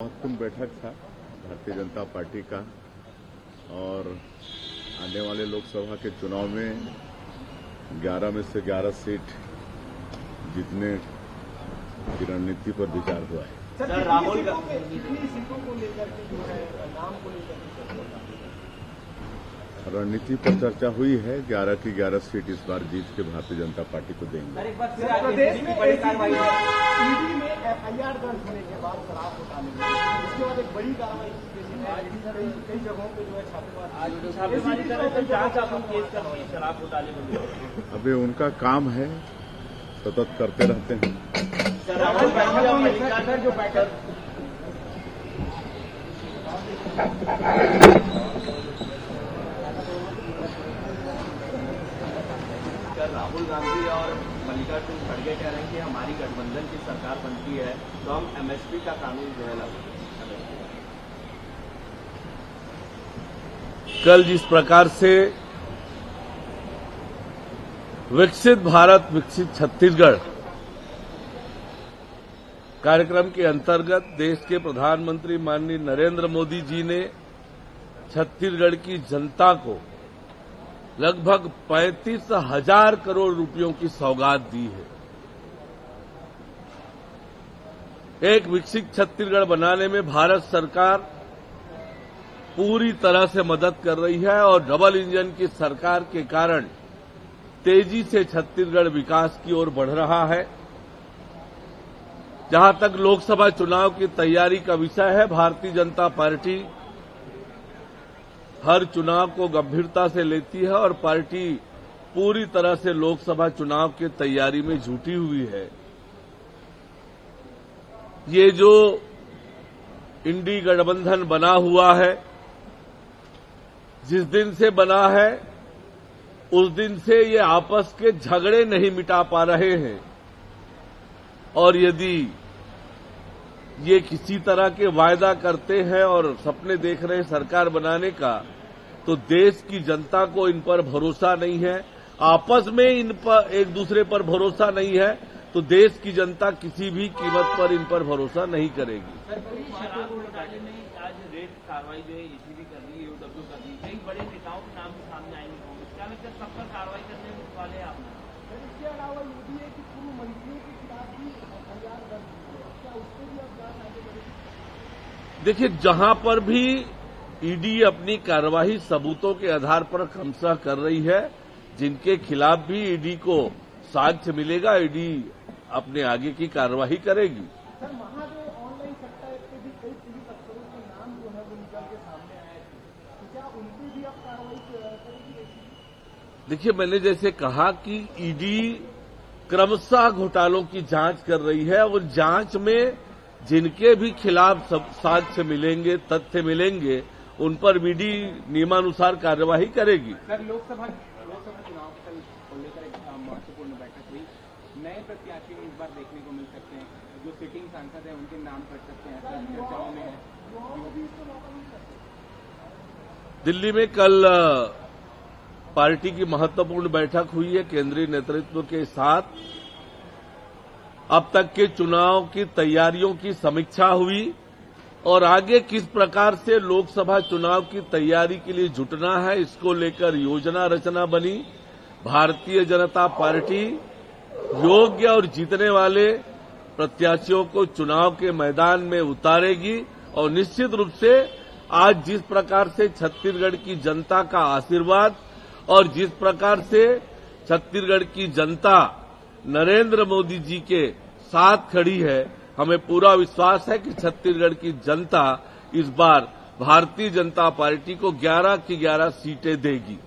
महत्वपूर्ण बैठक था भारतीय जनता पार्टी का और आने वाले लोकसभा के चुनाव में 11 में से 11 सीट जीतने की रणनीति पर विचार हुआ है। सर, राहुल कितनी सीटों को लेकर के जो है नाम को लेकर रणनीति पर चर्चा हुई है। 11 की 11 सीट इस बार जीत के भारतीय जनता पार्टी को देंगे। प्रदेश में बड़ी कार्रवाई ईडी में एफआईआर दर्ज होने के बाद शराब घोटाले में उसके बाद एक बड़ी कार्रवाई कई जगहों पे जो है छापेमारी कर रहे थे, जांच आप केस कर रही है शराब घोटाले में। अभी उनका काम है, सतत करते रहते हैं। जो बैठक राहुल गांधी और मल्लिकार्जुन खड़गे कह रहे हैं कि हमारी गठबंधन की सरकार बनती है तो हम एमएसपी का कानून जो है लागू करेंगे। कल जिस प्रकार से विकसित भारत विकसित छत्तीसगढ़ कार्यक्रम के अंतर्गत देश के प्रधानमंत्री माननीय नरेंद्र मोदी जी ने छत्तीसगढ़ की जनता को लगभग 35,000 करोड़ रुपयों की सौगात दी है। एक विकसित छत्तीसगढ़ बनाने में भारत सरकार पूरी तरह से मदद कर रही है और डबल इंजन की सरकार के कारण तेजी से छत्तीसगढ़ विकास की ओर बढ़ रहा है। जहां तक लोकसभा चुनाव की तैयारी का विषय है, भारतीय जनता पार्टी हर चुनाव को गंभीरता से लेती है और पार्टी पूरी तरह से लोकसभा चुनाव की तैयारी में जुटी हुई है। ये जो इंडी गठबंधन बना हुआ है, जिस दिन से बना है उस दिन से ये आपस के झगड़े नहीं मिटा पा रहे हैं और यदि ये किसी तरह के वायदा करते हैं और सपने देख रहे हैं सरकार बनाने का, तो देश की जनता को इन पर भरोसा नहीं है, आपस में इन पर एक दूसरे पर भरोसा नहीं है, तो देश की जनता किसी भी कीमत पर इन पर भरोसा नहीं करेगी। शराब घोटाले में आज रेड कार्रवाई जो है ईडी कर रही है, यूडब्ल्यू कर रही है, कई बड़े नेताओं के नाम सामने आएंगे कांग्रेस क्या लगता है सब पर कार्रवाई करने वाले आप? इसके अलावा ईडी है कि पूर्व मंत्रियों के खिलाफ भी एफआईआर दर्ज हुई है, क्या उससे भी आप जांच आगे बढ़ेगी? देखिए, जहां पर भी ईडी अपनी कार्यवाही सबूतों के आधार पर क्रमशः कर रही है, जिनके खिलाफ भी ईडी को साक्ष्य मिलेगा, ईडी अपने आगे की कार्यवाही करेगी। सर, महादेव ऑनलाइन सट्टा ऐप पे भी कई पुलिस अफसरों के नाम जो है वो निकल के सामने आए थे, तो क्या उन पे भी आप कार्रवाई करेगी? देखिए, मैंने जैसे कहा कि ईडी क्रमशः घोटालों की जांच कर रही है और जांच में जिनके भी खिलाफ सब साक्ष्य मिलेंगे, तथ्य मिलेंगे, उन पर ईडी नियमानुसार कार्यवाही करेगी। सर, लोकसभा चुनाव को लेकर एक महत्वपूर्ण बैठक हुई। नए प्रत्याशी इस बार देखने को मिल सकते हैं, जो सिटिंग सांसद हैं उनके नाम कर सकते हैं, चर्चाओं में है। दिल्ली में कल पार्टी की महत्वपूर्ण बैठक हुई है केंद्रीय नेतृत्व के साथ। अब तक के चुनाव की तैयारियों की समीक्षा हुई और आगे किस प्रकार से लोकसभा चुनाव की तैयारी के लिए जुटना है, इसको लेकर योजना रचना बनी। भारतीय जनता पार्टी योग्य और जीतने वाले प्रत्याशियों को चुनाव के मैदान में उतारेगी और निश्चित रूप से आज जिस प्रकार से छत्तीसगढ़ की जनता का आशीर्वाद और जिस प्रकार से छत्तीसगढ़ की जनता नरेंद्र मोदी जी के साथ खड़ी है, हमें पूरा विश्वास है कि छत्तीसगढ़ की जनता इस बार भारतीय जनता पार्टी को 11 की 11 सीटें देगी।